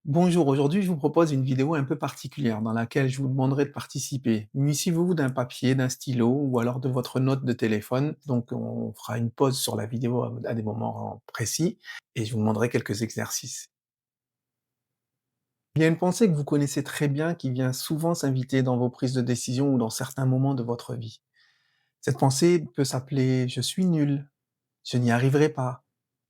Bonjour, aujourd'hui je vous propose une vidéo un peu particulière dans laquelle je vous demanderai de participer. Munissez-vous d'un papier, d'un stylo ou alors de votre note de téléphone. Donc on fera une pause sur la vidéo à des moments précis et je vous demanderai quelques exercices. Il y a une pensée que vous connaissez très bien qui vient souvent s'inviter dans vos prises de décision ou dans certains moments de votre vie. Cette pensée peut s'appeler «je suis nul», «je n'y arriverai pas»,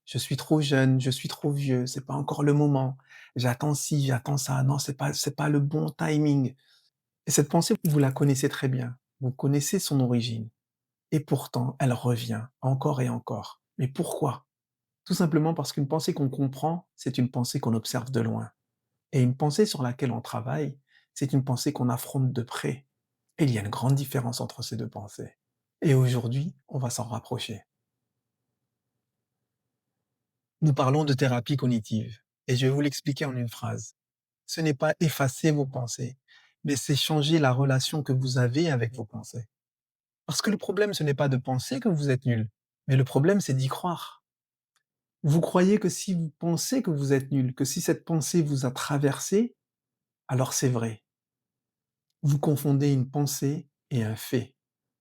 «je suis trop jeune», «je suis trop vieux», «c'est pas encore le moment», «j'attends ci, j'attends ça», «non, c'est pas le bon timing». Et cette pensée, vous la connaissez très bien. Vous connaissez son origine. Et pourtant, elle revient encore et encore. Mais pourquoi? Tout simplement parce qu'une pensée qu'on comprend, c'est une pensée qu'on observe de loin. Et une pensée sur laquelle on travaille, c'est une pensée qu'on affronte de près. Et il y a une grande différence entre ces deux pensées. Et aujourd'hui, on va s'en rapprocher. Nous parlons de thérapie cognitive. Et je vais vous l'expliquer en une phrase. Ce n'est pas effacer vos pensées, mais c'est changer la relation que vous avez avec vos pensées. Parce que le problème, ce n'est pas de penser que vous êtes nul, mais le problème, c'est d'y croire. Vous croyez que si vous pensez que vous êtes nul, que si cette pensée vous a traversé, alors c'est vrai. Vous confondez une pensée et un fait.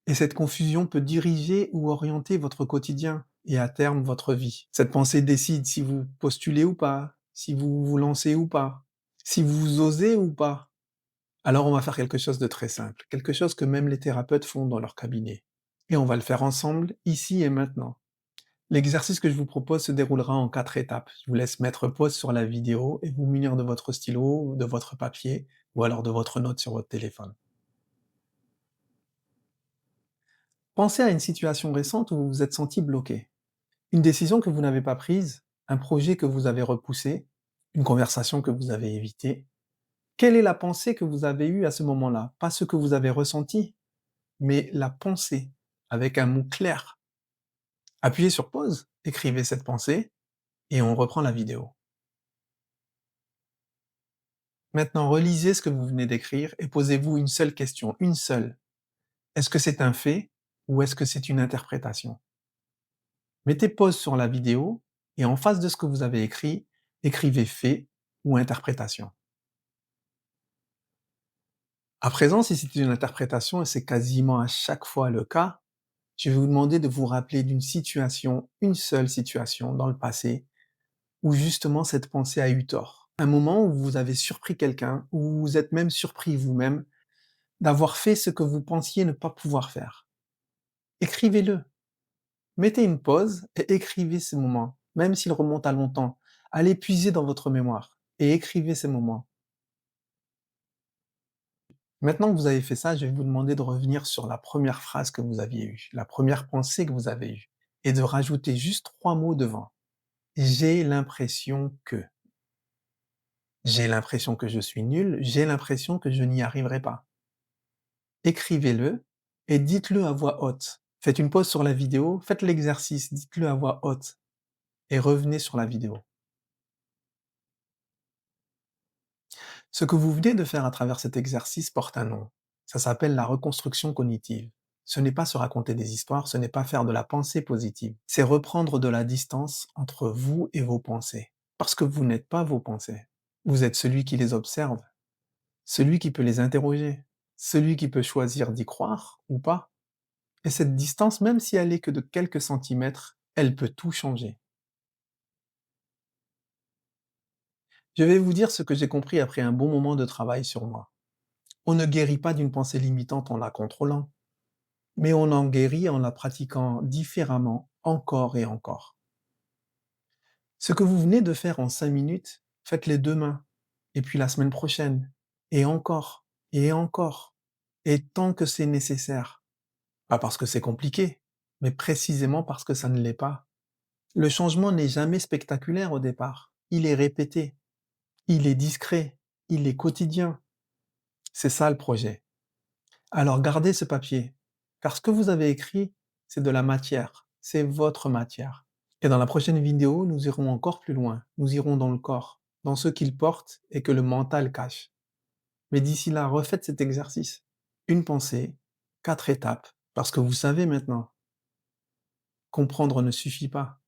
Et cette confusion peut diriger ou orienter votre quotidien et à terme votre vie. Cette pensée décide si vous postulez ou pas, si vous vous lancez ou pas, si vous osez ou pas. Alors on va faire quelque chose de très simple, quelque chose que même les thérapeutes font dans leur cabinet. Et on va le faire ensemble, ici et maintenant. L'exercice que je vous propose se déroulera en 4 étapes. Je vous laisse mettre pause sur la vidéo et vous munir de votre stylo, de votre papier ou alors de votre note sur votre téléphone. Pensez à une situation récente où vous vous êtes senti bloqué. Une décision que vous n'avez pas prise, un projet que vous avez repoussé, une conversation que vous avez évitée. Quelle est la pensée que vous avez eue à ce moment-là? Pas ce que vous avez ressenti, mais la pensée, avec un mot clair. Appuyez sur pause, écrivez cette pensée et on reprend la vidéo. Maintenant, relisez ce que vous venez d'écrire et posez-vous une seule question, une seule. Est-ce que c'est un fait ou est-ce que c'est une interprétation? Mettez pause sur la vidéo et en face de ce que vous avez écrit, écrivez fait ou interprétation. À présent, si c'est une interprétation, et c'est quasiment à chaque fois le cas, je vais vous demander de vous rappeler d'une situation, une seule situation dans le passé, où justement cette pensée a eu tort. Un moment où vous avez surpris quelqu'un, où vous vous êtes même surpris vous-même d'avoir fait ce que vous pensiez ne pas pouvoir faire. Écrivez-le. Mettez une pause et écrivez ces moments, même s'ils remontent à longtemps. Allez puiser dans votre mémoire et écrivez ces moments. Maintenant que vous avez fait ça, je vais vous demander de revenir sur la première phrase que vous aviez eue, la première pensée que vous avez eue, et de rajouter juste 3 mots devant. J'ai l'impression que. J'ai l'impression que je suis nul, j'ai l'impression que je n'y arriverai pas. Écrivez-le et dites-le à voix haute. Faites une pause sur la vidéo, faites l'exercice, dites-le à voix haute et revenez sur la vidéo. Ce que vous venez de faire à travers cet exercice porte un nom. Ça s'appelle la reconstruction cognitive. Ce n'est pas se raconter des histoires, ce n'est pas faire de la pensée positive. C'est reprendre de la distance entre vous et vos pensées. Parce que vous n'êtes pas vos pensées. Vous êtes celui qui les observe, celui qui peut les interroger, celui qui peut choisir d'y croire ou pas. Et cette distance, même si elle est que de quelques centimètres, elle peut tout changer. Je vais vous dire ce que j'ai compris après un bon moment de travail sur moi. On ne guérit pas d'une pensée limitante en la contrôlant, mais on en guérit en la pratiquant différemment encore et encore. Ce que vous venez de faire en 5 minutes, faites-les demain, et puis la semaine prochaine, et encore, et tant que c'est nécessaire. Pas parce que c'est compliqué, mais précisément parce que ça ne l'est pas. Le changement n'est jamais spectaculaire au départ. Il est répété, il est discret, il est quotidien. C'est ça le projet. Alors gardez ce papier, car ce que vous avez écrit, c'est de la matière, c'est votre matière. Et dans la prochaine vidéo, nous irons encore plus loin, nous irons dans le corps, dans ce qu'il porte et que le mental cache. Mais d'ici là, refaites cet exercice. Une pensée, 4 étapes, parce que vous savez maintenant, comprendre ne suffit pas.